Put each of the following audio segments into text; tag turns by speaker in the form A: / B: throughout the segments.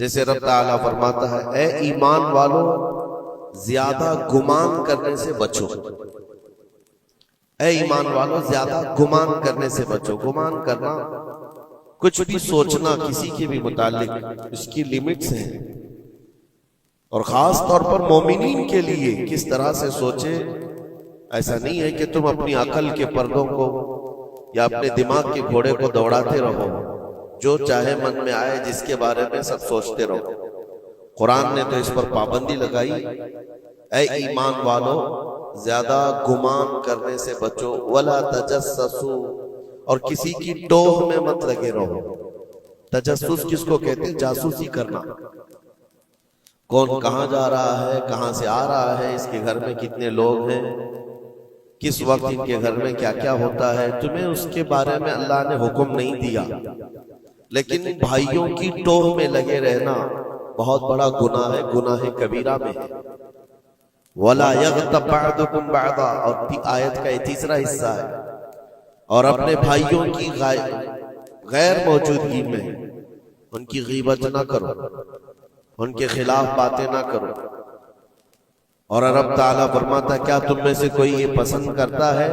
A: جیسے رب تعالیٰ فرماتا ہے اے ایمان والو زیادہ گمان کرنے سے بچو، اے ایمان والو زیادہ گمان کرنے سے بچو۔ گمان کرنا کچھ بھی سوچنا کسی کے بھی متعلق، اس کی لیمٹس ہیں، اور خاص طور پر مومنین کے لیے کس طرح سے سوچے۔ ایسا نہیں ہے کہ تم اپنی عقل کے پردوں کو یا اپنے دماغ کے گھوڑے کو دوڑاتے رہو، جو چاہے من میں آئے جس کے بارے میں سب سوچتے رہو۔ قرآن نے تو اس پر پابندی لگائی، اے ایمان والو زیادہ گمان کرنے سے بچو، ولا تجسسوا، اور کسی کی ٹوہ میں مت لگے رہو۔ تجسس کس کو کہتے ہیں؟ جاسوسی کرنا، کون کہاں جا رہا ہے، کہاں سے آ رہا ہے، اس کے گھر میں کتنے لوگ ہیں، کس وقت ان کے گھر میں کیا کیا ہوتا ہے، تمہیں اس کے بارے میں اللہ نے حکم نہیں دیا، لیکن بھائیوں کی ٹوہ میں لگے رہنا بہت بڑا گناہ ہے، گناہ کبیرہ میں ہے۔ وَلَا يَغْتَبْ بَعْضُكُمْ بَعْضًا، اور آیت کا یہ تیسرا حصہ ہے، اور اپنے بھائیوں کی غیر موجودگی میں ان کی غیبت نہ کرو، ان کے خلاف باتیں نہ کرو۔ اور رب تعالیٰ فرماتا کیا تم میں سے کوئی یہ پسند کرتا ہے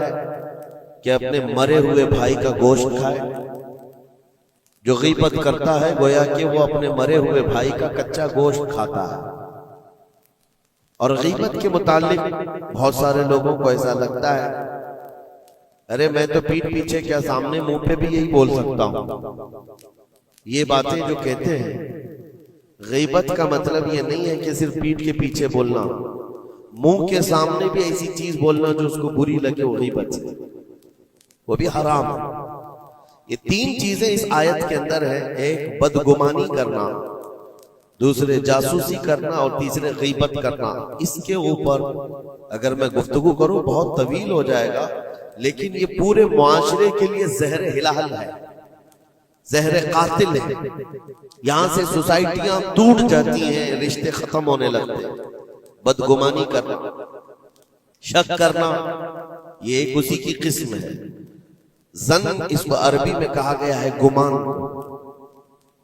A: کہ اپنے مرے ہوئے بھائی کا گوشت کھائے؟ جو غیبت کرتا ہے گویا کہ وہ اپنے مرے ہوئے بھائی کا کچا گوشت کھاتا ہے۔ اور غیبت کے متعلق بہت سارے لوگوں کو ایسا لگتا ہے ارے میں تو پیٹھ پیچھے کیا سامنے منہ پہ بھی یہی بول سکتا ہوں۔ یہ باتیں جو کہتے ہیں، غیبت کا مطلب یہ نہیں ہے کہ صرف پیٹھ کے پیچھے بولنا، منہ کے سامنے بھی ایسی چیز بولنا جو اس کو بری لگے، وہ غیبت ہے، وہ بھی حرام ہے۔ یہ تین چیزیں اس آیت کے اندر ہے، ایک بدگمانی کرنا، دوسرے جاسوسی کرنا، اور تیسرے غیبت کرنا۔ اس کے اوپر اگر میں گفتگو کروں بہت طویل ہو جائے گا، لیکن یہ پورے معاشرے کے لیے زہر ہلال ہے، زہر قاتل ہے۔ یہاں سے سوسائٹیاں ٹوٹ جاتی ہیں، رشتے ختم ہونے لگتے ہیں۔ بدگمانی کرنا، شک کرنا، یہ ایک اسی کی قسم ہے۔ ظن اس کو عربی میں کہا گیا ہے گمان،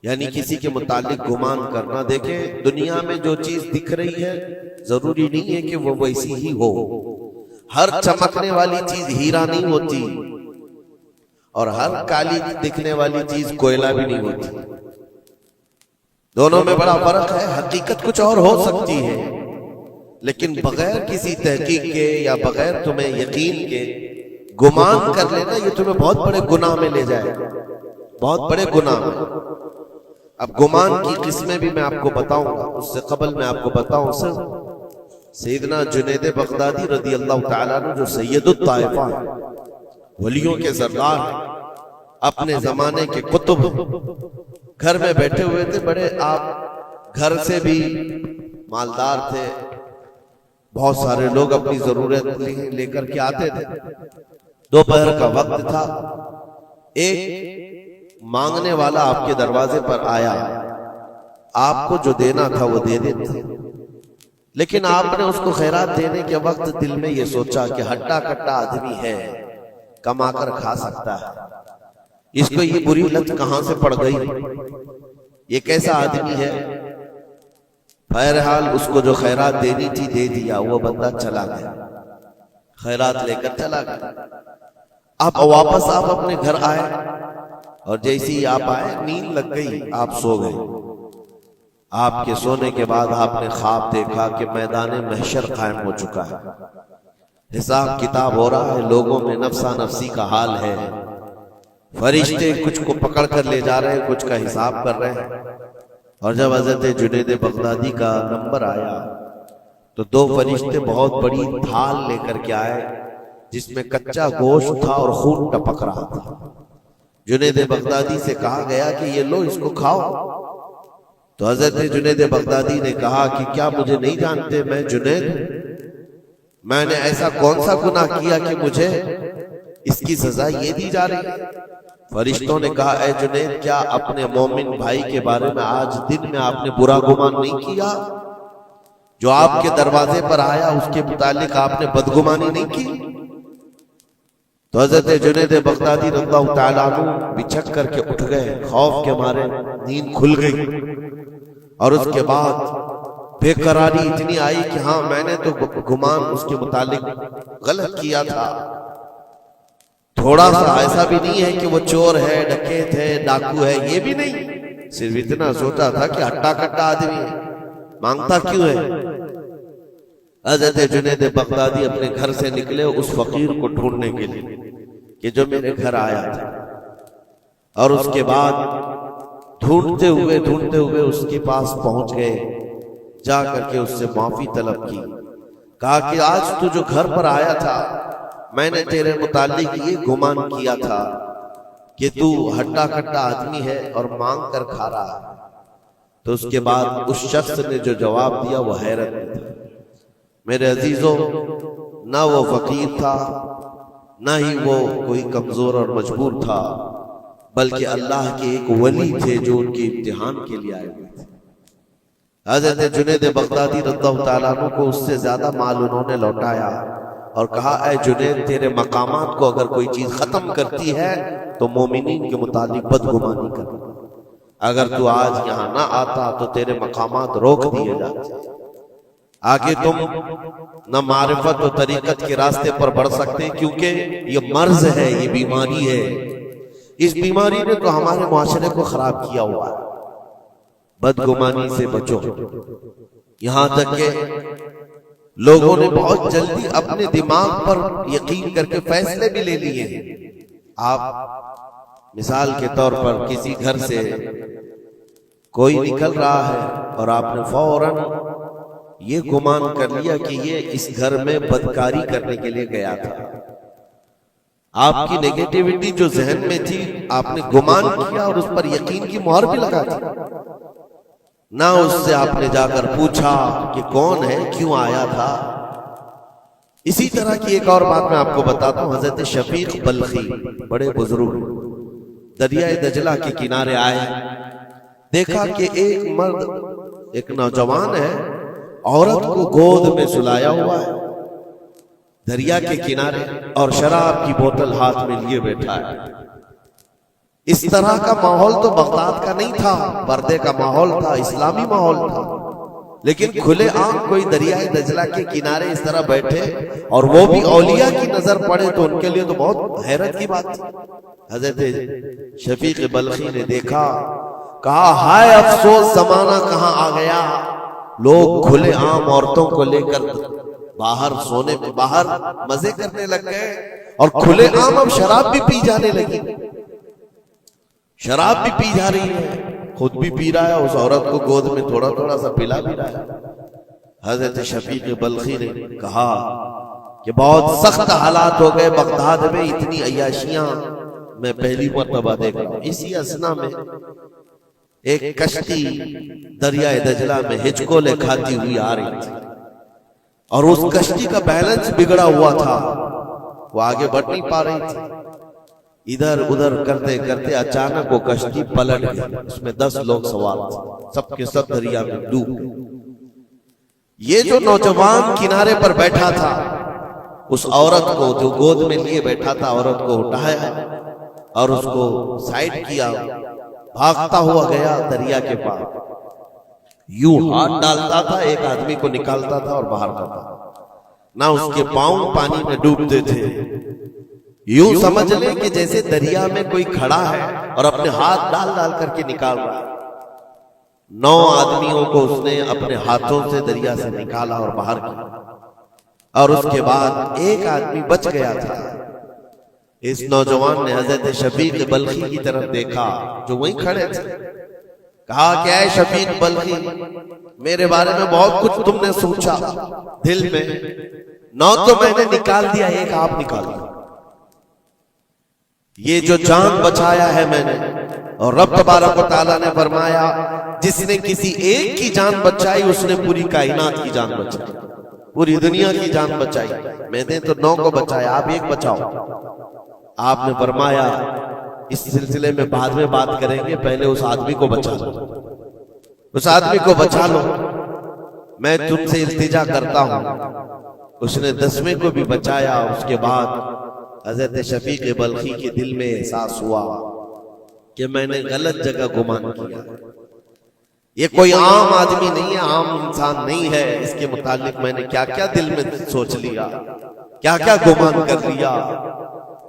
A: یعنی کسی کے متعلق گمان کرنا۔ دیکھیں دنیا میں جو چیز دکھ رہی ہے ضروری نہیں ہے کہ وہ ویسی ہی ہو، ہر چمکنے والی چیز ہیرا نہیں ہوتی، اور ہر کالی دکھنے والی چیز کوئلہ بھی نہیں ہوتی، دونوں میں بڑا فرق ہے۔ حقیقت کچھ اور ہو سکتی ہے، لیکن بغیر کسی تحقیق کے یا بغیر تمہیں یقین کے گمان کر لینا، یہ تمہیں بہت بڑے گناہ میں لے جائے گا، بہت بڑے گناہ میں۔ اب گمان کی قسمیں بھی میں آپ کو بتاؤں گا، اس سے قبل میں آپ کو بتاؤں صرف سیدنا جنید بغدادی رضی اللہ تعالیٰ عنہ جو سید الطائفہ ہیں، ولیوں کے سردار ہیں، اپنے زمانے کے قطب، گھر میں بیٹھے ہوئے تھے، بڑے آپ گھر سے بھی مالدار تھے، بہت سارے لوگ اپنی ضرورت لے کر کے آتے تھے۔ دوپہر کا وقت تھا، ایک مانگنے والا آپ کے دروازے پر آیا، آپ کو جو دینا تھا وہ دے دیتے، لیکن آپ نے اس کو خیرات دینے کے وقت دل میں یہ سوچا کہ ہٹا کٹا آدمی ہے، کما کر کھا سکتا ہے، اس کو یہ بری لت کہاں سے پڑ گئی، یہ کیسا آدمی ہے۔ بہرحال اس کو جو خیرات دینی تھی دے دیا، وہ بندہ چلا گیا، خیرات لے کر چلا گیا۔ اب واپس آپ اپنے گھر آئے، اور جیسی ہی آپ آئے نیند لگ گئی، آپ سو گئے۔ آپ کے سونے کے بعد آپ نے خواب دیکھا کہ میدان محشر قائم ہو چکا ہے، حساب کتاب ہو رہا ہے، لوگوں میں نفسا نفسی کا حال ہے، فرشتے کچھ کو پکڑ کر لے جا رہے ہیں، کچھ کا حساب کر رہے ہیں۔ اور جب حضرت جنید بغدادی کا نمبر آیا تو دو فرشتے بہت بڑی تھال لے کر کے آئے، جس میں کچا گوشت تھا اور خون ٹپک رہا تھا۔ جنید بغدادی سے کہا گیا کہ یہ لو، اس کو کھاؤ۔ تو حضرت جنید بغدادی نے کہا کہ کیا مجھے نہیں جانتے، میں جنید ہوں، میں نے ایسا کون سا گناہ کیا کہ مجھے اس کی سزا یہ دی جا رہی ہے؟ فرشتوں نے کہا اے جنید، کیا اپنے مومن بھائی کے بارے میں آج دن میں آپ نے برا گمان نہیں کیا؟ جو آپ کے دروازے پر آیا اس کے متعلق آپ نے بدگمانی نہیں کی؟ تو حضرت جنید بغدادی رضی اللہ تعالیٰ عنہ بچھک کر کے اٹھ گئے، خوف کے مارے نیند کھل گئی۔ اور اس کے بعد بے قراری اتنی آئی کہ ہاں میں نے تو گمان اس کے متعلق غلط کیا تھا، تھوڑا سا ایسا بھی نہیں ہے کہ وہ چور ہے، ڈکیت ہے، ڈاکو ہے، یہ بھی نہیں، صرف اتنا سوچا تھا کہ ہٹا کٹا آدمی ہے، مانگتا کیوں ہے۔ حضرت جنید بغدادی اپنے گھر سے نکلے اس فقیر کو ڈھونڈنے کے لیے کہ جو میرے گھر آیا تھا، اور اس کے بعد ڈھونڈتے ہوئے اس کے پاس پہنچ گئے، جا کر کے اس سے معافی طلب کی، کہا کہ آج تو جو گھر پر آیا تھا میں نے تیرے متعلق یہ گمان کیا تھا کہ تو ہٹا کٹا آدمی ہے اور مانگ کر کھا رہا ہے۔ تو اس کے بعد اس شخص نے جو جواب دیا وہ حیرت میں تھا۔ میرے عزیزوں، نہ وہ فقیر تھا، نہ ہی وہ کوئی کمزور اور مجبور تھا، بلکہ اللہ کے ایک ولی تھے جو ان کے امتحان کے لیے آئے ہوئے تھے۔ حضرت جنید بغدادی رضی اللہ تعالیٰ عنہ کو اس سے زیادہ مال انہوں نے لوٹایا اور کہا اے جنید، تیرے مقامات کو اگر کوئی چیز ختم کرتی ہے تو مومنین کے متعلق بدگمانی کر، اگر تو آج یہاں نہ آتا تو تیرے مقامات روک دیے جاتے، آگے تم نہ معرفت و طریقت کے راستے پر بڑھ سکتے، کیونکہ یہ مرض ہے، یہ بیماری ہے۔ اس بیماری نے تو ہمارے معاشرے کو خراب کیا ہوا ہے۔ بدگمانی سے بچو، یہاں تک کہ لوگوں نے بہت جلدی اپنے دماغ پر یقین کر کے فیصلے بھی لے لیے ہیں۔ آپ مثال کے طور پر کسی گھر سے کوئی نکل رہا ہے اور آپ نے فوراً یہ گمان کر لیا کہ یہ اس گھر میں بدکاری کرنے کے لیے گیا تھا۔ آپ کی نیگیٹیوٹی جو ذہن میں تھی آپ نے گمان کیا اور اس پر یقین کی مہر بھی لگا دی، نہ اس سے آپ نے جا کر پوچھا کہ کون ہے، کیوں آیا تھا۔ اسی طرح کی ایک اور بات میں آپ کو بتاتا ہوں۔ حضرت شفیق بلخی بڑے بزرگ دریائے دجلہ کے کنارے آئے، دیکھا کہ ایک مرد، ایک نوجوان ہے، عورت کو گود میں سلایا ہوا ہے دریا کے کنارے، اور شراب کی بوتل ہاتھ میں لیے بیٹھا ہے۔ اس طرح کا ماحول تو بغداد کا نہیں تھا، پردے کا ماحول تھا، اسلامی ماحول تھا، لیکن کھلے عام کوئی دریائے دجلہ کے کنارے اس طرح بیٹھے اور وہ بھی اولیاء کی نظر پڑے تو ان کے لیے تو بہت حیرت کی بات تھی۔ حضرت شفیق بلخی نے دیکھا، کہا ہائے افسوس، زمانہ کہاں آ گیا، لوگ کھلے عام عورتوں کو لے کر باہر سونے میں باہر مزے کرنے لگ گئے، اور کھلے عام اب شراب بھی پی جانے لگی، شراب بھی پی جا رہی ہے، خود بھی پی رہا ہے، اس عورت کو گود میں تھوڑا تھوڑا سا پلا بھی رہا ہے۔ حضرت شفیق بلخی نے کہا کہ بہت سخت حالات ہو گئے بغداد میں، اتنی عیاشیاں میں پہلی مرتبہ دیکھ رہا ہوں۔ اسی اثنا میں ایک کشتی دریائے دجلہ میں ہچکولے کھاتی ہوئی آ رہی تھی، اور اس کشتی کا بیلنس بگڑا ہوا تھا، وہ آگے بڑھ نہیں پا رہی تھی۔ ادھر ادھر کرتے کرتے اچانک وہ کشتی پلٹ گئی، اس میں 10 لوگ سوار تھے، سب کے سب دریا میں ڈوب گئے۔ یہ جو نوجوان کنارے پر بیٹھا تھا، اس عورت کو جو گود میں لیے بیٹھا تھا، عورت کو اٹھایا اور اس کو سائڈ کیا، بھاگتا ہوا گیا دریا کے پاس، یوں ہاتھ ڈالتا تھا، ایک آدمی کو نکالتا تھا اور باہر کرتا تھا، نہ اس کے پاؤں پانی میں ڈوبتے تھے، یوں سمجھ لیں کہ جیسے دریا میں کوئی کھڑا ہے اور اپنے ہاتھ ڈال ڈال کر کے نکال رہا ہے۔ 9 آدمیوں کو اس نے اپنے ہاتھوں سے دریا سے نکالا اور باہر کیا، اور اس کے بعد ایک آدمی بچ گیا تھا۔ اس نوجوان نے حضرت شفیق بلخی کی طرف دیکھا جو وہیں کھڑے تھے، کہا کہ اے شفیق بلخی، میرے بارے میں بہت کچھ تم نے سوچا دل میں، 9 تو میں نے نکال دیا، ایک آپ نکال دیا، یہ جو جان بچایا ہے میں نے، اور رب تبارک و تعالیٰ نے فرمایا جس نے کسی ایک کی جان بچائی اس نے پوری کائنات کی جان بچائی، پوری دنیا کی جان بچائی، میں نے تو 9 کو بچایا، آپ ایک بچاؤ۔ آپ نے فرمایا اس سلسلے میں بعد میں بات کریں گے، پہلے اس آدمی کو بچا لو، اس آدمی کو بچا لو، میں تم سے التجا کرتا ہوں۔ اس نے 10ویں کو بھی بچایا۔ اس کے بعد حضرت شفیق بلخی کے دل میں احساس ہوا کہ میں نے غلط جگہ گمان کیا، یہ کوئی عام آدمی نہیں ہے، عام انسان نہیں ہے، اس کے متعلق میں نے کیا کیا دل میں سوچ لیا، کیا کیا گمان کر لیا۔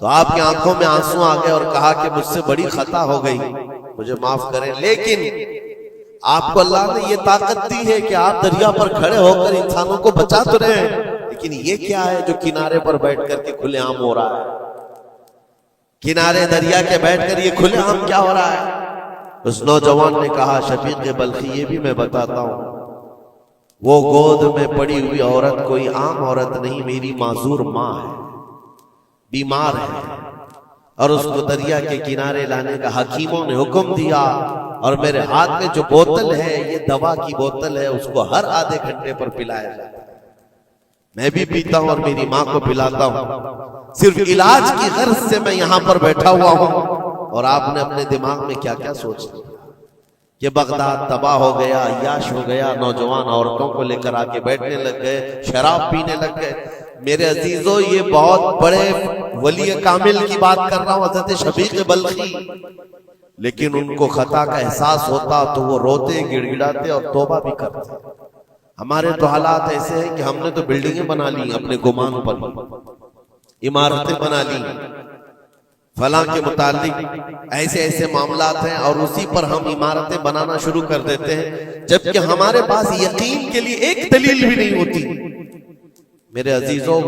A: تو آپ کی آنکھوں میں آنسو آ گئے اور کہا کہ مجھ سے بڑی خطا ہو گئی، مجھے معاف کریں، لیکن آپ کو اللہ نے یہ طاقت دی ہے کہ آپ دریا پر کھڑے ہو کر انسانوں کو بچا تو رہے ہیں، لیکن یہ کیا ہے جو کنارے پر بیٹھ کر کے کھلے عام ہو رہا ہے؟ کنارے دریا کے بیٹھ کر یہ کھلے عام کیا ہو رہا ہے؟ اس نوجوان نے کہا شفیق بلخی یہ بھی میں بتاتا ہوں، وہ گود میں پڑی ہوئی عورت کوئی عام عورت نہیں، میری معذور ماں ہے، بیمار ہے، اور اس کو دریا کے کنارے لانے کا حکیموں نے حکم دیا، اور میرے ہاتھ میں جو بوتل ہے یہ دوا کی بوتل ہے، اس کو ہر آدھے گھنٹے پر پلایا جاتا ہے، میں بھی پیتا ہوں اور میری ماں کو پلاتا ہوں، صرف علاج کی غرض سے میں یہاں پر بیٹھا ہوا ہوں۔ اور آپ نے اپنے دماغ میں کیا کیا سوچ لیا کہ بغداد تباہ ہو گیا، عیاش ہو گیا، نوجوان عورتوں کو لے کر آ کے بیٹھنے لگ گئے، شراب پینے لگ گئے۔ میرے عزیزو یہ بہت بڑے ولی کامل کی بات کر رہا ہوں، حضرت شفیق بلخی، لیکن ان کو خطا کا احساس ہوتا تو وہ روتے، گڑ گڑاتے اور توبہ بھی کرتے۔ ہمارے تو حالات ایسے ہیں کہ ہم نے تو بلڈنگیں بنا لی اپنے گمان پر، عمارتیں بنا لی، فلاں کے متعلق ایسے ایسے معاملات ہیں، اور اسی پر ہم عمارتیں بنانا شروع کر دیتے ہیں، جبکہ ہمارے پاس یقین کے لیے ایک دلیل بھی نہیں ہوتی۔ میرے عزیزوں،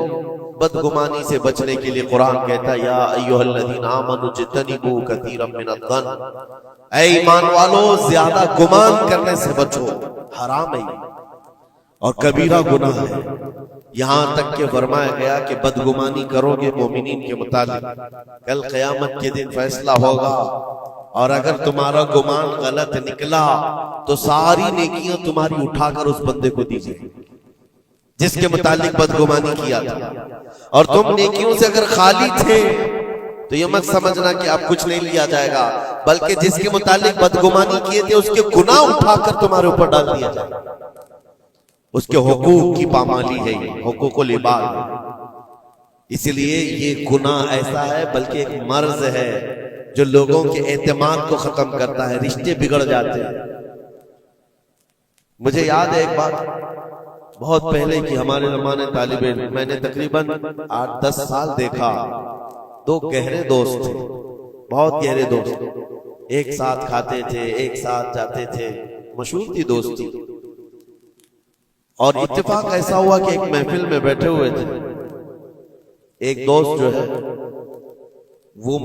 A: بدگمانی سے بچنے کے لیے قرآن کہتا ہے یا ایھا الذین آمنوا اجتنبوا کثیرا من الظن، اے ایمان والو زیادہ گمان کرنے سے بچو، حرام ہے اور کبیرہ گناہ ہے۔ یہاں تک کہ فرمایا گیا کہ بدگمانی کرو گے مومنین کے متعلق، کل قیامت کے دن فیصلہ ہوگا، اور اگر تمہارا گمان غلط نکلا تو ساری نیکیاں تمہاری اٹھا کر اس بندے کو دی جائیں گی جس کے متعلق بدگمانی کیا تھا، اور تم نیکیوں سے اگر خالی تھے تو یہ مت سمجھنا کہ اب کچھ نہیں لیا جائے گا، بلکہ جس کے متعلق بدگمانی کیے تھے اس کے گناہ اٹھا کر تمہارے اوپر ڈال دیا جائے گا۔ اس کے حقوق کی پامالی ہے، یہ حقوق العباد ہے۔ اس لیے یہ گناہ ایسا ہے بلکہ ایک مرض ہے جو لوگوں کے اعتماد کو ختم کرتا ہے، رشتے بگڑ جاتے ہیں۔ مجھے یاد ہے ایک بات بہت پہلے کی، ہمارے زمانے طالب علم، میں نے تقریباً 8-10 سال دیکھا، دو گہرے دوست تھے، بہت گہرے دوست، ایک ساتھ کھاتے تھے، ایک ساتھ جاتے تھے، مشہور تھی دوستی۔ اور اتفاق ایسا ہوا کہ ایک محفل میں بیٹھے ہوئے تھے، ایک دوست جو ہے وہ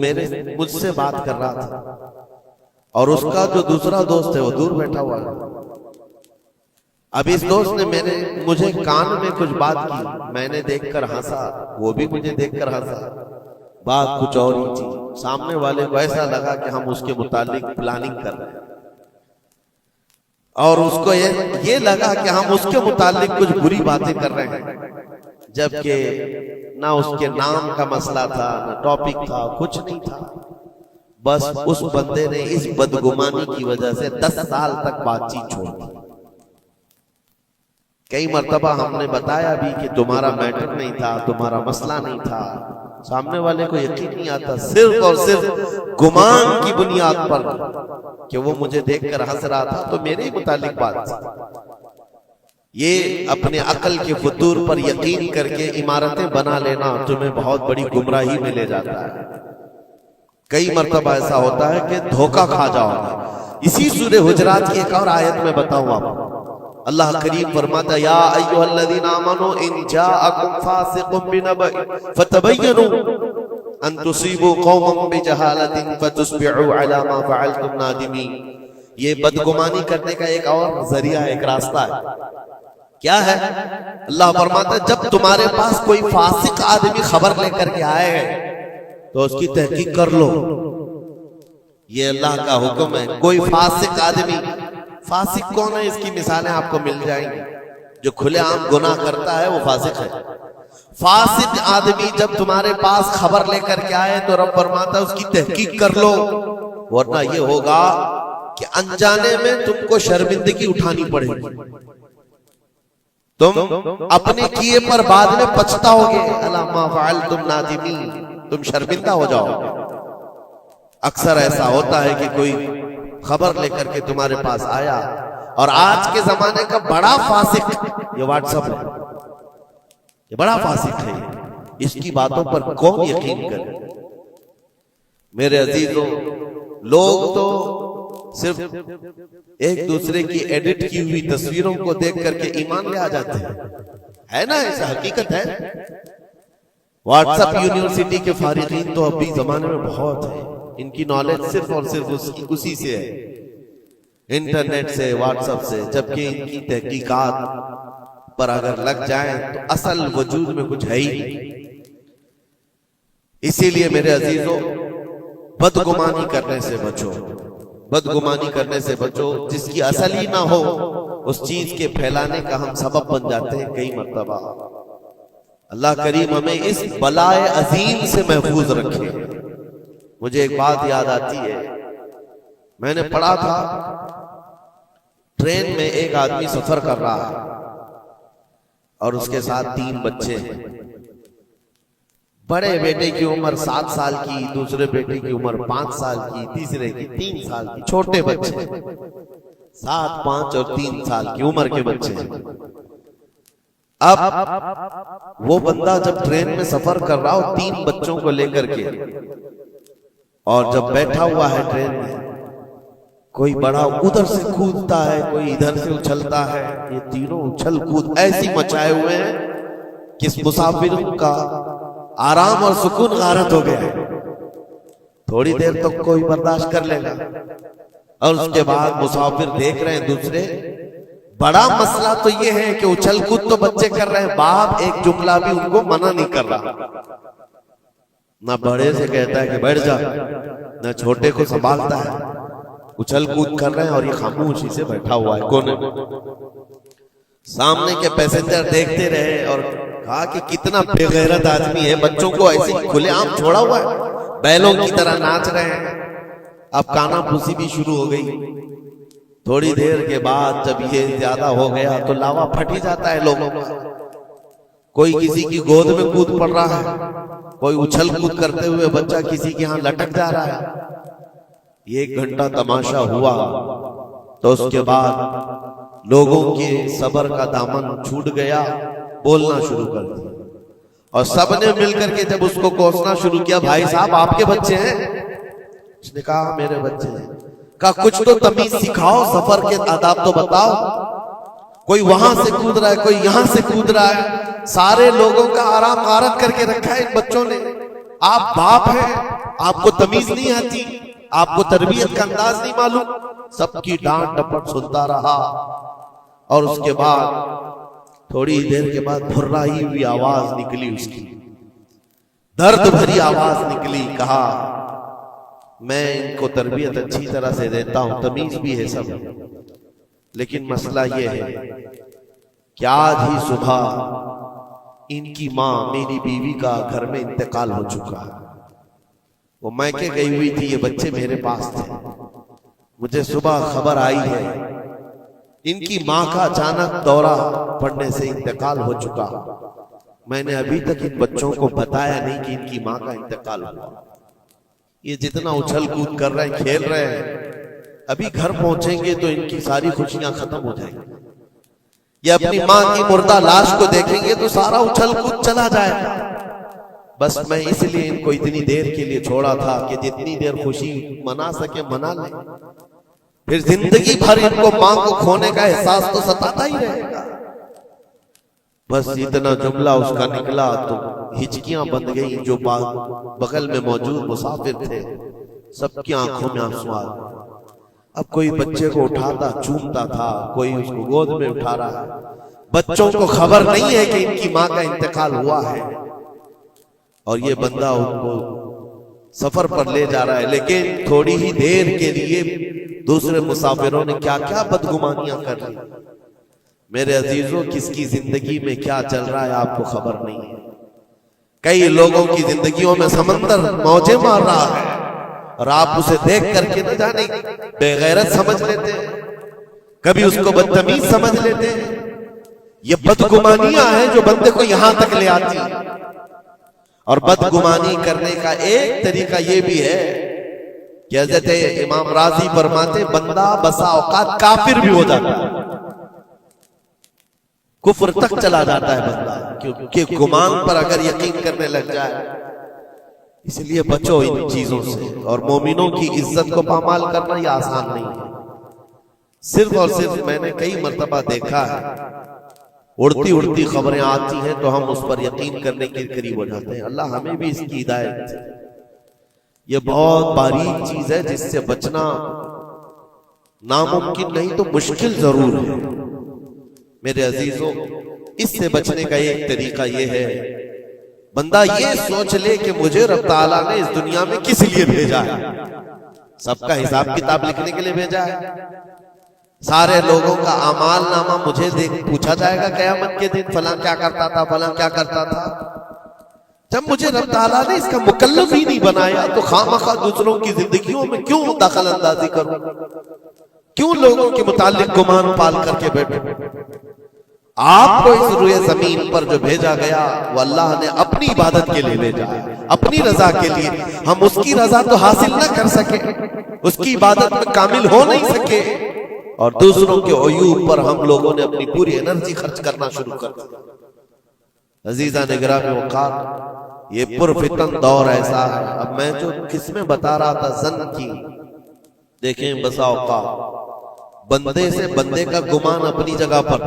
A: مجھ سے بات کر رہا تھا، اور اس کا جو دوسرا دوست ہے وہ دور بیٹھا ہوا ہے۔ اب اس دوست نے مجھے کان میں کچھ بات کی، میں نے دیکھ کر ہنسا، وہ بھی مجھے دیکھ کر ہنسا، بات کچھ اور ہی تھی۔ سامنے والے کو ایسا لگا کہ ہم اس کے متعلق پلاننگ کر رہے ہیں، اور اس کو یہ لگا کہ ہم اس کے متعلق کچھ بری باتیں کر رہے ہیں، جبکہ نہ اس کے نام کا مسئلہ تھا، نہ ٹاپک تھا، کچھ نہیں تھا۔ بس اس بندے نے اس بدگمانی کی وجہ سے 10 سال تک بات چیت چھوڑ دی۔ کئی مرتبہ ہم نے بتایا بھی کہ تمہارا میٹر نہیں تھا، تمہارا مسئلہ نہیں تھا، سامنے والے کو یقین نہیں آتا، صرف اور صرف گمان کی بنیاد پر کہ وہ مجھے دیکھ کر ہنس رہا تھا تو میرے متعلق بات تھی۔ یہ اپنے عقل کے فطور پر یقین کر کے عمارتیں بنا لینا تمہیں بہت بڑی گمراہی میں لے جاتا ہے۔ کئی مرتبہ ایسا ہوتا ہے کہ دھوکہ کھا جاؤ گے۔ اسی سورہ حجرات کی ایک اور آیت میں بتاؤں آپ کو، اللہ کریم فرماتا ہے یا ایھا الذین آمنوا ان جاءکم فاسق بنبأ فتبینوا ان تصیبوا قوما بجہالۃ فتصبحوا علی ما فعلتم نادمین۔ یہ بدگمانی کرنے کا ایک اور ذریعہ، ایک راستہ ہے۔ کیا ہے؟ اللہ فرماتا ہے جب تمہارے پاس کوئی فاسق آدمی خبر لے کر کے آئے تو اس کی تحقیق کر لو۔ یہ اللہ کا حکم ہے۔ کوئی فاسق آدمی، فاسق کون ہے؟ اس کی مثالیں آپ کو مل جائیں گی۔ جو کھلے عام گناہ کرتا ہے وہ فاسق ہے۔ فاسق آدمی جب تمہارے پاس خبر لے کر کے آئے تو رب فرماتا ہے اس کی تحقیق کر لو، ورنہ یہ ہوگا کہ انجانے میں تم کو شرمندگی اٹھانی پڑے گی، تم اپنے کیے پر بعد میں پچھتاؤ گے، الا ما فعلتم نادمین، تم شرمندہ ہو جاؤ گے۔ اکثر ایسا ہوتا ہے کہ کوئی خبر لے کر کے تمہارے پاس آیا اور آج کے زمانے کا بڑا فاسق یہ واٹس ایپ ہے، یہ بڑا فاسق ہے، اس کی باتوں پر کون یقین کرے؟ میرے عزیزوں، لوگ تو صرف ایک دوسرے کی ایڈٹ کی ہوئی تصویروں کو دیکھ کر کے ایمان لے آ جاتے ہیں، ہے نا؟ ایسا حقیقت ہے۔ واٹس ایپ یونیورسٹی کے فارغین تو ابھی زمانے میں بہت ہیں، ان کی نالج صرف اور صرف اسی سے ہے، انٹرنیٹ سے، واٹس ایپ سے، جبکہ ان کی تحقیقات پر اگر لگ جائیں تو اصل وجود میں کچھ ہے ہی نہیں۔ اسی لیے میرے عزیزوں، بدگمانی کرنے سے بچو، بدگمانی کرنے سے بچو، جس کی اصل ہی نہ ہو اس چیز کے پھیلانے کا ہم سبب بن جاتے ہیں کئی مرتبہ۔ اللہ کریم ہمیں اس بلائے عظیم سے محفوظ رکھے۔ مجھے ایک بات یاد آتی ہے، میں نے پڑھا تھا ٹرین میں ایک آدمی سفر کر رہا ہے اور اس کے ساتھ 3 بچے ہیں۔ بڑے بیٹے کی عمر 7 سال کی، دوسرے بیٹے کی عمر 5 سال کی، تیسرے کی 3 سال کی، چھوٹے بچے 7، 5 اور 3 سال کی عمر کے بچے ہیں۔ اب وہ بندہ جب ٹرین میں سفر کر رہا ہو 3 بچوں کو لے کر کے، اور جب بیٹھا ہوا ہے ٹرین میں، کوئی بڑا ادھر سے کودتا ہے، کوئی ادھر سے اچھلتا ہے، یہ تینوں اچھل کود ایسی مچائے ہوئے ہیں کہ اس مسافر کا آرام اور سکون غارت ہو گیا ہے۔ تھوڑی دیر تک کوئی برداشت کر لے گا، اور اس کے بعد مسافر دیکھ رہے ہیں دوسرے، بڑا مسئلہ تو یہ ہے کہ اچھل کود تو بچے کر رہے ہیں، باپ ایک جملہ بھی ان کو منع نہیں کر رہا، نہ بڑے سے کہتا ہے کہ بیٹھ جا، نہ چھوٹے کو سنبھالتا ہے، اچھل کود کر رہے ہیں اور یہ خاموشی سے بیٹھا ہوا ہے کونے میں۔ سامنے کے پیسنجر دیکھتے رہے اور کہا کہ کتنا بے غیرت آدمی ہے، بچوں کو ایسے کھلے عام چھوڑا ہوا ہے، بیلوں کی طرح ناچ رہے ہیں۔ اب کانا پھوسی بھی شروع ہو گئی۔ تھوڑی دیر کے بعد جب یہ زیادہ ہو گیا تو لاوا پھٹ ہی جاتا ہے لوگوں کا، کوئی کسی کی گود میں کود پڑ رہا ہے، کوئی اچھل کود کرتے ہوئے بچہ کسی کے ہاں لٹک جا رہا ہے۔ 1 گھنٹہ تماشا ہوا تو اس کے بعد لوگوں کے صبر کا دامن چھوٹ گیا، بولنا شروع کر دیا، اور سب نے مل کر کے جب اس کو کوسنا شروع کیا، بھائی صاحب آپ کے بچے ہیں؟ اس نے کہا میرے بچے ہیں۔ کہا کچھ تو تمیز سکھاؤ، سفر کے آداب تو بتاؤ، کوئی وہاں سے کود رہا ہے، کوئی یہاں سے کود رہا ہے، سارے لوگوں کا آرام غارت کر کے رکھا ہے ان بچوں نے۔ آپ باپ ہیں، آپ کو تمیز نہیں آتی، آپ کو تربیت کا انداز نہیں معلوم۔ سب کی ڈانٹ ڈپٹ سنتا رہا، اور اس کے بعد تھوڑی دیر کے بعد بھرائی ہوئی آواز نکلی، اس کی درد بھری آواز نکلی۔ کہا میں ان کو تربیت اچھی طرح سے دیتا ہوں، تمیز بھی ہے سب، لیکن مسئلہ یہ ہے کہ آج ہی صبح ان کی ماں میری بیوی کا گھر میں انتقال ہو چکا ہے، وہ میکے گئی ہوئی تھی، یہ بچے میرے پاس تھے، مجھے صبح خبر آئی ہے ان کی ماں کا اچانک دورہ پڑنے سے انتقال ہو چکا، میں نے ابھی تک ان بچوں کو بتایا نہیں کہ ان کی ماں کا انتقال ہوا۔ یہ جتنا اچھل کود کر رہے ہیں، کھیل رہے ہیں، ابھی گھر پہنچیں گے تو ان کی ساری خوشیاں ختم ہو جائیں گی، یہ اپنی ماں کی مردہ لاش کو دیکھیں گے تو سارا اچھل کود چلا جائے گا۔ بس میں اس لیے ان کو اتنی دیر کے لیے چھوڑا تھا کہ جتنی دیر خوشی منا سکے منا لیں، پھر زندگی بھر ان کو ماں کو کھونے کا احساس تو ستاتا ہی رہے گا۔ بس اتنا جملہ اس کا نکلا تو ہچکیاں بند گئیں، جو بغل میں موجود مسافر تھے سب کی آنکھوں میں آنسو آ گئے۔ اب کوئی بچے کو اٹھاتا چومتا تھا، کوئی اس کو گود میں اٹھا رہا ہے، بچوں کو خبر نہیں ہے کہ ان کی ماں کا انتقال ہوا ہے، اور یہ بندہ ان کو سفر پر لے جا رہا ہے۔ لیکن تھوڑی ہی دیر کے لیے دوسرے مسافروں نے کیا کیا بدگمانیاں کر لی۔ میرے عزیزوں، کس کی زندگی میں کیا چل رہا ہے آپ کو خبر نہیں ہے۔ کئی لوگوں کی زندگیوں میں سمندر موجیں مار رہا ہے، اور آپ اسے دیکھ کر کے نہ جانے بے غیرت سمجھ لیتے ہیں، کبھی اس کو بدتمیز سمجھ لیتے ہیں۔ یہ بدگمانیاں ہیں جو بندے کو یہاں تک لے آتی ہیں۔ اور بدگمانی کرنے کا ایک طریقہ یہ بھی ہے کہ حضرت امام راضی فرماتے بندہ بسا اوقات کافر بھی ہو جاتا ہے، کفر تک چلا جاتا ہے بندہ، کیونکہ گمان پر اگر یقین کرنے لگ جائے۔ اس لیے بچو ان چیزوں سے، اور مومنوں کی عزت کو پامال کرنا یہ آسان نہیں ہے۔ صرف اور صرف میں نے کئی مرتبہ دیکھا ہے، اڑتی اڑتی خبریں آتی ہیں تو ہم اس پر یقین کرنے کے قریب ہو جاتے ہیں۔ اللہ ہمیں بھی اس کی ہدایت۔ یہ بہت باریک چیز ہے جس سے بچنا ناممکن نہیں تو مشکل ضرور ہے۔ میرے عزیزوں، اس سے بچنے کا ایک طریقہ یہ ہے، بندہ یہ سوچ لے کہ مجھے رب تعالیٰ نے اس دنیا میں کس لیے بھیجا ہے۔ سب کا حساب کتاب لکھنے کے لیے بھیجا ہے، سارے لوگوں کا اعمال نامہ مجھے پوچھا جائے گا قیامت کے دن، فلاں کیا کرتا تھا، فلاں کیا کرتا تھا۔ جب مجھے رب تعالیٰ نے اس کا مکلف ہی نہیں بنایا تو خواہ دوسروں کی زندگیوں میں کیوں دخل اندازی کروں، کیوں لوگوں کے متعلق گمان پال کر کے بیٹھوں۔ آپ کو اس روئے زمین پر جو بھیجا گیا وہ اللہ نے اپنی عبادت کے لیے بھیجا ہے، اپنی رضا کے لیے۔ ہم اس کی رضا تو حاصل نہ کر سکے، اس کی عبادت میں کامل ہو نہیں سکے، اور دوسروں کے عیوب پر ہم لوگوں نے اپنی پوری انرجی خرچ کرنا شروع کر دیا۔ عزیزان گرامی وقار، یہ پرفتن دور ایسا ہے۔ اب میں جو قسمیں بتا رہا تھا زن کی، دیکھیں بسا اوقات بندے سے بندے کا گمان اپنی جگہ پر،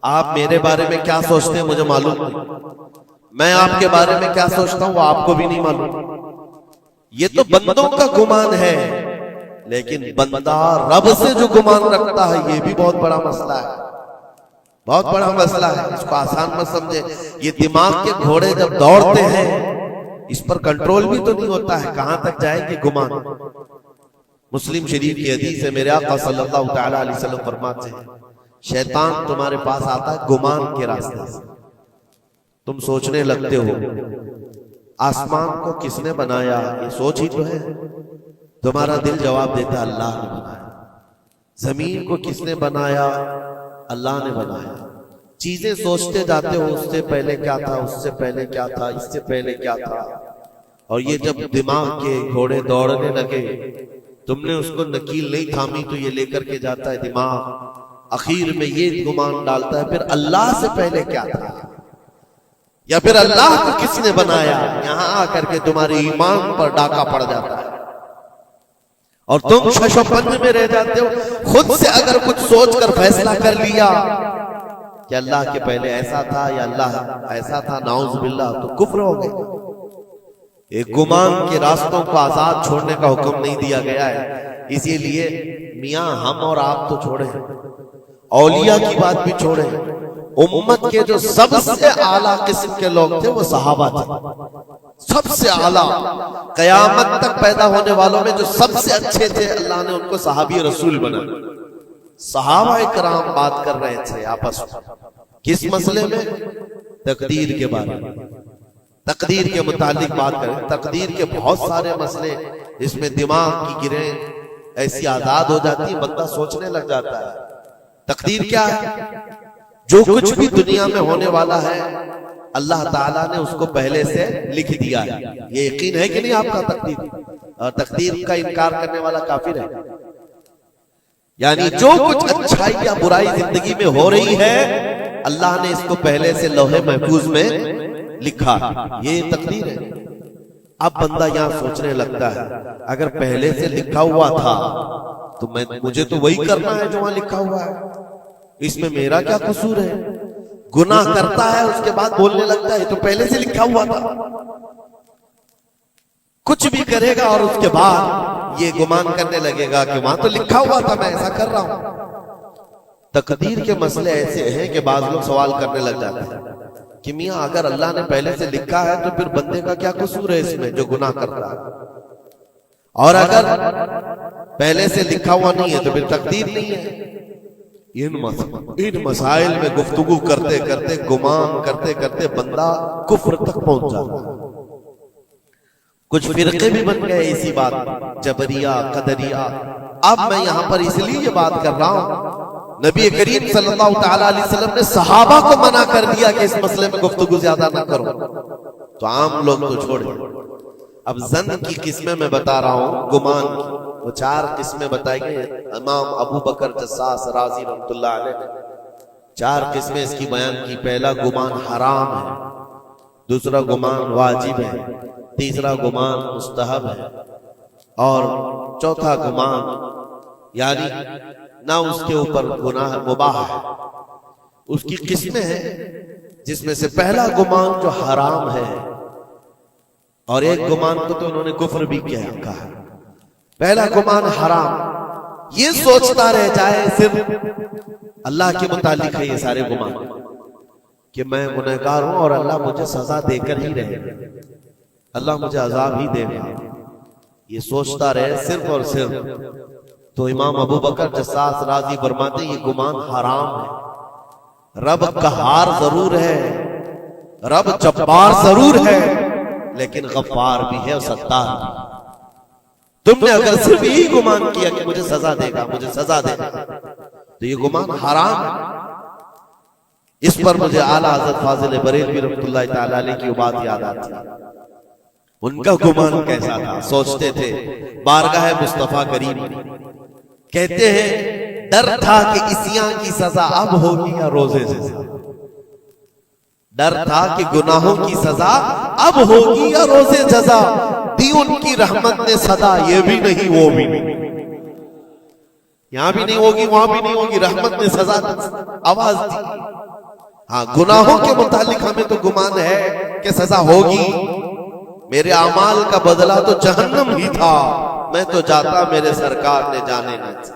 A: آپ میرے بارے میں کیا سوچتے ہیں مجھے معلوم نہیں، میں آپ کے بارے میں کیا سوچتا ہوں وہ آپ کو بھی نہیں معلوم۔ یہ تو بندوں کا گمان ہے، لیکن بندہ رب سے جو گمان رکھتا ہے یہ بھی بہت بڑا مسئلہ ہے، بہت بڑا مسئلہ ہے۔ اس کو آسان مت سمجھے۔ یہ دماغ کے گھوڑے جب دوڑتے ہیں اس پر کنٹرول بھی تو نہیں ہوتا ہے، کہاں تک جائے گی گمان۔ مسلم شریف کی حدیث ہے، میرے آقا صلی اللہ تعالی علیہ وسلم فرماتے ہیں شیطان تمہارے پاس آتا ہے گمان کے راستے سے، تم سوچنے لگتے ہو آسمان کو کس نے بنایا، یہ سوچ ہی تو ہے، تمہارا دل جواب دیتا ہے اللہ نے بنایا۔ زمین کو کس نے بنایا، اللہ نے بنایا۔ چیزیں سوچتے جاتے ہو اس سے پہلے کیا تھا، اس سے پہلے کیا تھا، اس سے پہلے کیا تھا، اور یہ جب دماغ کے گھوڑے دوڑنے لگے تم نے اس کو نکیل نہیں تھامی تو یہ لے کر کے جاتا ہے دماغ، اخیر میں یہ گمان ڈالتا ہے پھر اللہ سے پہلے کیا تھا، یا پھر اللہ کو کس نے بنایا۔ یہاں آ کر کے تمہارے ایمان پر ڈاکہ پڑ جاتا ہے اور تم شش و پنج میں رہ جاتے ہو۔ خود سے اگر کچھ سوچ کر فیصلہ کر لیا کہ اللہ کے پہلے ایسا تھا یا اللہ ایسا تھا، نعوذ باللہ، تو کفر ہو گئے۔ ایک گمان کے راستوں کو آزاد چھوڑنے کا حکم نہیں دیا گیا ہے، اسی لیے میاں ہم اور آپ تو چھوڑیں، اولیاء کی بات بھی چھوڑیں، امت کے جو سب سے اعلیٰ قسم کے لوگ تھے وہ صحابہ تھے، سب سے اعلیٰ، قیامت تک پیدا ہونے والوں میں جو سب سے اچھے تھے اللہ نے ان کو صحابی رسول بنایا۔ صحابہ کرام بات کر رہے تھے آپس میں کس مسئلے میں، تقدیر کے بارے میں، تقدیر کے متعلق بات کریں۔ تقدیر کے بہت سارے مسئلے اس میں دماغ کی گرہیں ایسی آزاد ہو جاتی ہے، بندہ سوچنے لگ جاتا ہے تقدیر کیا ہے۔ جو کچھ بھی دنیا میں ہونے والا ہے اللہ تعالیٰ نے اس کو پہلے سے لکھ دیا ہے۔ یہ یقین ہے کہ نہیں آپ کا تقدیر، اور تقدیر کا انکار کرنے والا کافر ہے۔ یعنی جو کچھ اچھائی یا برائی زندگی میں ہو رہی ہے اللہ نے اس کو پہلے سے لوح محفوظ میں لکھا، یہ تقدیر ہے۔ اب بندہ یہاں سوچنے لگتا ہے اگر پہلے سے لکھا ہوا تھا تو مجھے تو وہی کرنا ہے جو وہاں لکھا ہوا ہے، اس میں میرا کیا قصور ہے۔ گناہ کرتا ہے اس کے بعد بولنے لگتا ہے تو پہلے سے لکھا ہوا تھا، کچھ بھی کرے گا اور اس کے بعد یہ گمان کرنے لگے گا کہ وہاں تو لکھا ہوا تھا میں ایسا کر رہا ہوں۔ تقدیر کے مسئلے ایسے ہیں کہ بعض لوگ سوال کرنے لگ جاتے ہیں کہ میاں اگر اللہ نے پہلے سے لکھا ہے تو پھر بندے کا کیا قصور ہے اس میں جو گناہ کرتا ہے، اور اگر پہلے سے لکھا ہوا نہیں ہے تو پھر تقدیر نہیں ہے۔ ان مسائل میں گفتگو کرتے کرتے، گمان کرتے کرتے بندہ کفر تک پہنچ جاتا ہے۔ کچھ فرقے بھی بن گئے اسی بات، جبریہ، قدریہ۔ اب میں یہاں پر اس لیے یہ بات کر رہا ہوں، نبی کریم صلی اللہ تعالی علیہ وسلم نے صحابہ کو منع کر دیا کہ اس مسئلے میں گفتگو زیادہ نہ کرو، تو عام لوگ تو چھوڑیں۔ اب زن کی قسمیں میں بتا رہا ہوں، گمان کی وہ 4 قسمیں بتائی گئی۔ امام ابو بکر جساس رازی رحمۃ اللہ علیہ نے 4 قسمیں اس کی بیان کی۔ پہلا گمان حرام ہے، دوسرا گمان واجب ہے، تیسرا گمان مستحب ہے، اور چوتھا گمان یعنی نہ اس کے اوپر گناہ مباح ہے۔ اس کی قسمیں ہیں جس میں سے پہلا گمان جو حرام ہے، اور ایک گمان کو تو انہوں نے کفر بھی کہا ہے۔ پہلا گمان حرام، یہ سوچتا رہ جائے صرف اللہ کے متعلق ہے یہ سارے گمان کہ میں گنہگار ہوں اور اللہ مجھے سزا دے کر ہی رہے گا، اللہ مجھے عذاب ہی دے گا، یہ سوچتا رہے صرف اور صرف، تو امام ابو بکر جساس رازی فرماتے ہیں یہ گمان حرام ہے۔ رب قہار ضرور ہے، رب جبار ضرور ہے، لیکن غفار بھی ہے اور ستار بھی۔ تم نے اگر صرف یہی گمان کیا کہ مجھے سزا دے گا، مجھے سزا دے گا، تو یہ گمان حرام ہے۔ اس پر مجھے اعلیٰ حضرت فاضل بریلوی رحمۃ اللہ تعالی علیہ کی بات یاد آتی ہے۔ ان کا گمان کیسا تھا؟ سوچتے تھے بارگاہ مصطفیٰ کریم میں، کہتے ہیں ڈر تھا کہ عصیاں کی سزا اب ہوگی یا روزے سے، ڈر تھا کہ گناہوں کی سزا اب ہوگی یا روزے جزا، دی ان کی رحمت نے صدا، یہ بھی نہیں وہ بھی نہیں، یہاں بھی نہیں ہوگی وہاں بھی نہیں ہوگی، رحمت نے سزا آواز دی۔ ہاں گناہوں کے متعلق ہمیں تو گمان ہے کہ سزا ہوگی، میرے اعمال کا بدلہ تو جہنم ہی تھا، میں تو جاتا میرے سرکار نے جانے نہ دیا،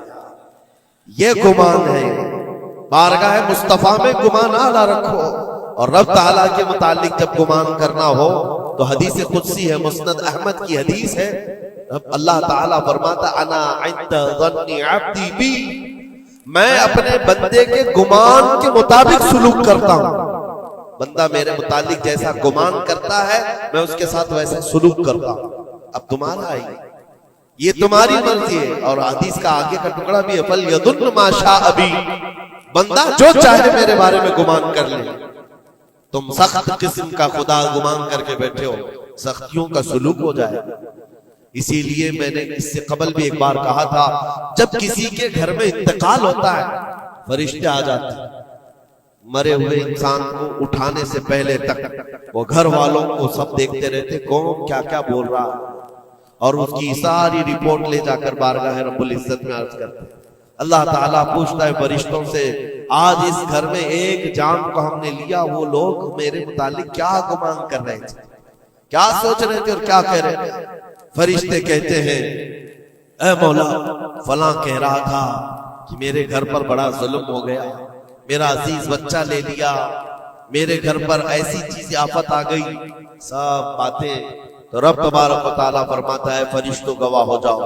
A: یہ گمان ہے۔ بارگاہ مصطفیٰ میں گمان اعلیٰ رکھو، اور رب تعالیٰ کے متعلق جب گمان کرنا ہو تو حدیث قدسی ہے، مسند احمد کی حدیث ہے، اللہ تعالیٰ فرماتا انا عند ظن عبدی بی، میں اپنے بندے کے گمان کے مطابق سلوک کرتا ہوں، بندہ میرے متعلق جیسا گمان کرتا ہے میں اس کے ساتھ ویسا سلوک کرتا ہوں۔ اب تمہارا ہی یہ تمہاری مرضی ہے، اور حدیث کا آگے کا ٹکڑا بھی ہے فَلْيَظُنُّ مَا شَاءَ بِي، بندہ جو چاہے میرے بارے میں گمان کر لے۔ تم سخت قسم کا خدا گمان کر کے بیٹھے ہو، سختیوں کا سلوک ہو جائے۔ اسی لیے میں نے اس سے قبل بھی ایک بار کہا تھا، جب کسی کے گھر میں انتقال ہوتا ہے فرشتے آ جاتے ہیں، مرے ہوئے انسان کو اٹھانے سے پہلے تک وہ گھر والوں کو سب دیکھتے رہتے کون کیا کیا بول رہا ہے، اور اس کی ساری رپورٹ لے جا کر بارگاہ رب العزت میں عرض کرتے ہیں۔ اللہ تعالیٰ پوچھتا ہے فرشتوں سے، آج اس گھر میں ایک جان کو ہم نے لیا، وہ لوگ میرے متعلق کیا گمان کر رہے تھے، کیا سوچ رہے تھے اور کیا کہہ رہے تھے؟ فرشتے کہتے ہیں اے مولا فلاں کہہ رہا تھا کہ میرے گھر پر بڑا ظلم ہو گیا، میرا عزیز بچہ لے لیا، میرے گھر پر ایسی چیز آفت آ گئی، سب باتیں۔ تو رب تبارک و تعالیٰ فرماتا ہے فرشتوں گواہ ہو جاؤ،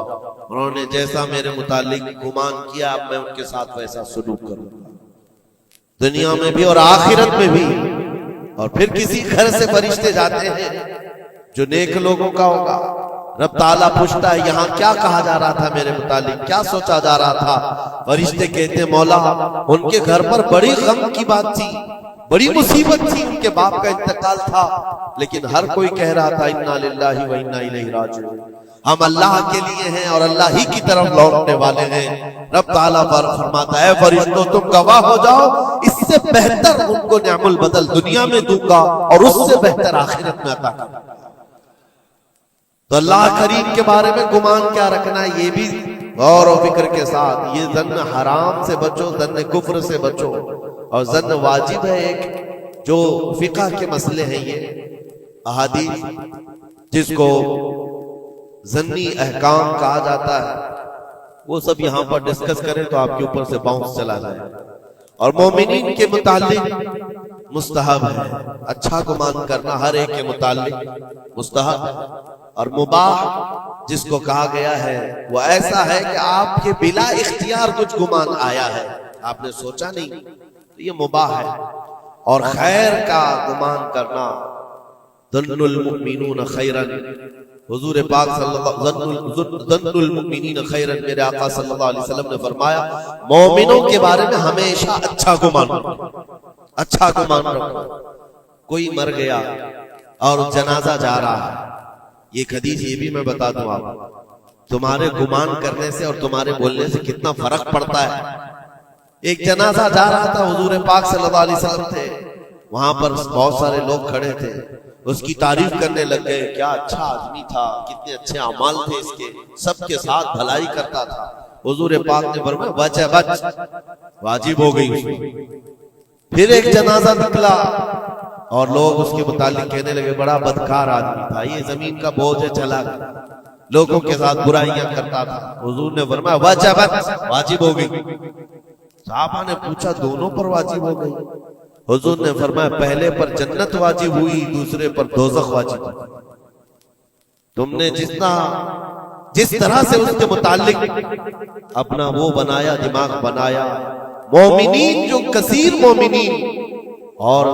A: انہوں نے جیسا میرے متعلق گمان کیا اب میں ان کے ساتھ ویسا سلوک کروں گا، دنیا میں بھی اور آخرت میں بھی۔ اور پھر کسی گھر سے فرشتے جاتے ہیں جو نیک لوگوں کا ہوگا، رب تعالیٰ پوچھتا ہے یہاں کیا کہا جا رہا تھا میرے متعلق، کیا سوچا جا رہا تھا؟ فرشتے کہتے ہیں مولا ان کے گھر پر بڑی غم کی بات تھی، بڑی مصیبت تھی، ان کے باپ کا انتقال تھا، لیکن ہر کوئی کہہ رہا تھا انا للہ و انا الیہ راجعون، ہم اللہ کے لیے ہیں اور اللہ ہی کی طرف لوٹنے والے ہیں۔ رب تعالیٰ فرماتا ہے فرشتوں تم گواہ ہو جاؤ، اس سے بہتر ان کو نعم البدل دنیا میں دوں گا اور اس سے بہتر آخرت میں عطا کروں گا۔ تو اللہ کریم کے بارے میں گمان کیا رکھنا ہے، یہ بھی غور و فکر کے ساتھ۔ یہ ظن حرام سے بچو، ظن کفر سے بچو، اور ظن واجب ہے ایک جو فقہ کے مسئلے ہیں، یہ احادیث جس کو ظنی احکام کہا جاتا ہے وہ سب یہاں پر ڈسکس کریں تو آپ کے اوپر سے باؤنس چلا جائے۔ اور مومنین کے متعلق مستحب ہے، اچھا گمان کرنا ہر ایک کے متعلق مستحب ہے، اور مباح جس کو کہا گیا ہے وہ ایسا ہے کہ آپ کے بلا اختیار کچھ گمان آیا ہے، آپ نے سوچا نہیں، تو یہ مباح ہے۔ اور خیر کا گمان کرنا، ظن المؤمنون خیرا، حضور پاک صلی اللہ ظن المؤمنین خیرا، میرے آقا صلی اللہ علیہ وسلم نے فرمایا مومنوں کے بارے میں ہمیشہ اچھا گمان رکھو، اچھا گمان رکھو۔ کوئی مر گیا اور جنازہ جا رہا ہے ایک حدیث یہ بھی میں بتا دوں آپ، تمہارے گمان کرنے سے اور تمہارے بولنے سے کتنا فرق پڑتا ہے۔ ایک جنازہ جا رہا تھا، حضور پاک صلی اللہ علیہ وسلم تھے، وہاں پر بہت سارے لوگ کھڑے تھے، اس کی تعریف کرنے لگ گئے، کیا اچھا آدمی تھا، کتنے اچھے اعمال تھے اس کے، سب کے ساتھ بھلائی کرتا تھا۔ حضور پاک نے فرمایا بچ ہے بچ، واجب ہو گئی اس میں۔ پھر ایک جنازہ نکلا اور لوگ اس کے متعلق کہنے لگے بڑا بدکار آدمی تھا، یہ زمین کا بوجھ ہے، چلا گیا، لوگوں کے ساتھ برائیاں کرتا تھا۔ حضور نے فرمایا بچ ہے بچ، واجب ہو گئی۔ صحابہ نے پوچھا دونوں پر واجب ہو گئی؟ حضور نے فرمایا پہلے پر جنت واجب ہوئی، دوسرے پر دوزخ واجب ہوئی۔ تم نے جس طرح سے اس کے متعلق اپنا وہ بنایا، دماغ بنایا، مومنین جو کثیر مومنین اور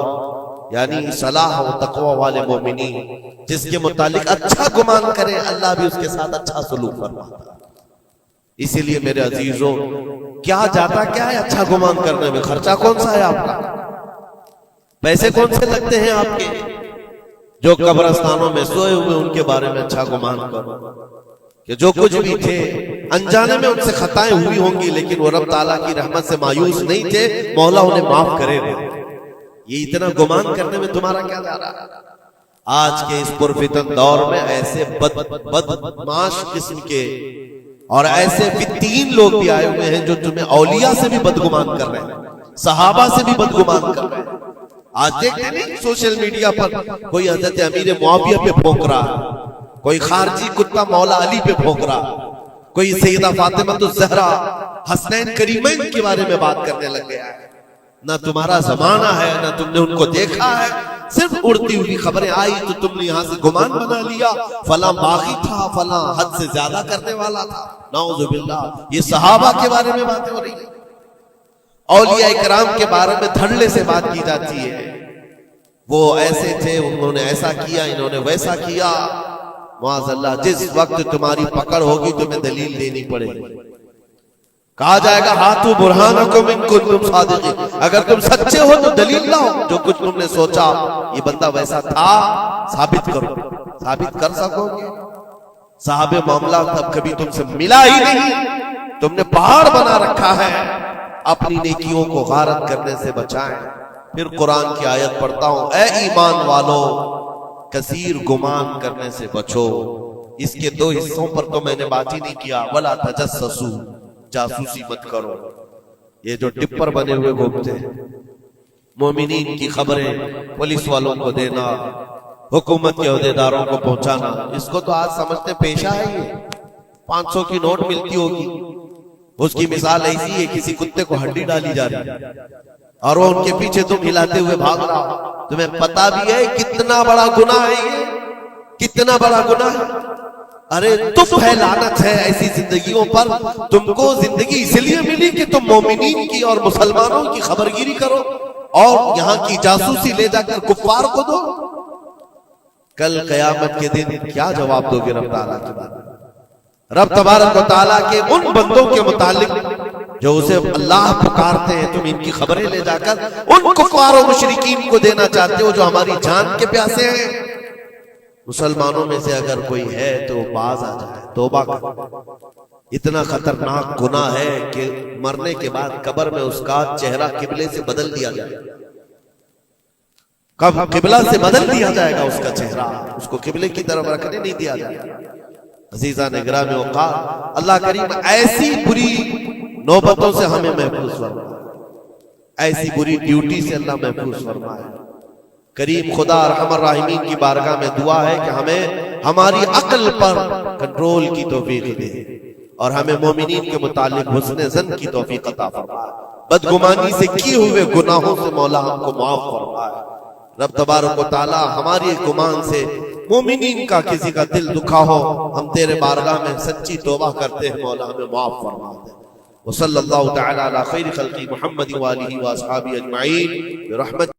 A: یعنی صلاح و تقوی والے مومنین جس کے متعلق اچھا گمان کرے، اللہ بھی اس کے ساتھ اچھا سلوک فرماتا ہے۔ اسی لیے میرے عزیزوں، کیا جاتا کیا ہے اچھا گمان کرنے میں؟ خرچہ کون سا ہے آپ کا؟ پیسے کون سے لگتے ہیں آپ کے؟ جو قبرستانوں میں سوئے ہوئے ان کے بارے میں اچھا گمان کرو کہ جو کچھ بھی تھے انجانے میں ان سے خطائیں ہوئی ہوں گی، لیکن وہ رب تعالیٰ کی رحمت سے مایوس نہیں تھے، مولا انہیں معاف کرے گا۔ یہ اتنا گمان کرنے میں تمہارا کیا جا رہا ہے؟ آج کے اس پرفتن دور میں ایسے بدمعاش قسم کے اور ایسے فتین لوگ بھی آئے ہوئے ہیں جو تمہیں اولیاء سے بھی بدگمان کر رہے ہیں، صحابہ سے بھی بدگمان کر رہے ہیں۔ آج دیکھتے نہیں سوشل میڈیا پر کوئی حضرت امیر معاویہ پہ بھونک رہا ہے، کوئی خارجی کتا مولا علی پہ بھونک رہا، کوئی سیدہ فاطمہ الزہرا حسنین کریمین کے بارے میں بات کرنے لگ گیا ہے۔ نہ تمہارا زمانہ ہے، نہ تم نے ان کو دیکھا ہے، صرف اڑتی ہوئی خبریں آئی تو تم نے یہاں سے گمان بنا لیا، فلاں باغی تھا، فلاں حد سے زیادہ کرنے والا تھا۔ نعوذ باللہ، یہ صحابہ کے بارے میں باتیں ہو رہی ہیں، اولیاء کرام کے بارے میں دھڑلے سے بات کی جاتی ہے، وہ ایسے تھے، انہوں نے ایسا کیا، انہوں نے ویسا کیا۔ معاذ اللہ، جس وقت تمہاری پکڑ ہوگی تمہیں دلیل دینی پڑے گی، کہا جائے گا ہاتھو برہانکم ان کنتم صادقین، اگر تم سچے ہو تو دلیل لاؤ، جو کچھ تم نے سوچا یہ بندہ ویسا تھا ثابت کرو۔ ثابت کر سکو گے؟ صاحب معاملہ تب کبھی تم سے ملا ہی نہیں، تم نے پہاڑ بنا رکھا ہے، اپنی نیکیوں کو غارت کرنے سے بچائیں۔ پھر قرآن کی آیت پڑھتا ہوں، اے ایمان والو کثیر گمان کرنے سے بچو۔ اس کے دو حصوں پر تو میں نے بات ہی نہیں کیا، ولا تجسسوا، جاسوسی مت کرو۔ یہ جو ٹپر بنے ہوئے گھومتے ہیں، مومنین کی خبریں پولیس والوں کو دینا، حکومت کے عہدیداروں کو پہنچانا، اس کو تو آج سمجھتے پیشہ ہے۔ یہ 500 کی نوٹ ملتی ہوگی، اس کی مثال ایسی ہے کسی کتے کو ہڈی ڈالی جا رہی ہے اور وہ ان کے پیچھے تم ہلاتے ہوئے بھاگ رہا ہو۔ تمہیں پتا بھی ہے کتنا بڑا گناہ ہے یہ، کتنا بڑا گناہ ہے۔ ارے تم ہے، لعنت ہے ایسی زندگیوں پر۔ تم کو زندگی اس لیے ملی کہ تم مومنین کی اور مسلمانوں کی خبرگیری کرو اور یہاں کی جاسوسی لے جا کر کفار کو دو۔ کل قیامت کے دن کیا جواب دو گے رب تعالیٰ کے بارے میں؟ رب تبارک و تعالیٰ کے ان بندوں کے متعلق جو اسے اللہ پکارتے ہیں، تم ان کی خبریں لے جا کر ان کفار و مشرکین کو دینا چاہتے ہو جو ہماری جان کے پیاسے ہیں۔ مسلمانوں میں سے اگر کوئی ہے تو باز آ جائے، توبہ کر۔ اتنا خطرناک گناہ ہے کہ مرنے کے بعد قبر میں اس کا چہرہ قبلے سے بدل دیا جائے، کب قبلہ سے بدل دیا جائے گا اس کا چہرہ، اس کو قبلے کی طرف رکھنے نہیں دیا جائے گا۔ عزیزان گرامی اوقات، اللہ کریم ایسی بری نوبتوں سے ہمیں محفوظ فرمائے، ایسی بری ڈیوٹی سے اللہ محفوظ فرمائے۔ کریم خدا ارحم الراحمین کی بارگاہ میں دعا ہے کہ ہمیں ہماری عقل پر کنٹرول کی توفیق دے اور ہمیں مومنین کے متعلق حسن ظن کی توفیق عطا فرمائے۔ بدگمانی سے کیے ہوئے گناہوں سے مولا ہم کو معاف فرمائے۔ رب تبارک و تعالی ہماری گمان سے مومنین کا کسی کا دل دکھا ہو، ہم تیرے بارگاہ میں سچی توبہ کرتے ہیں، مولا ہمیں معاف فرما دے۔ وصلی اللہ تعالی علی خیر خلقی محمد وآلہ واصحابہ اجمعین برحمتہ۔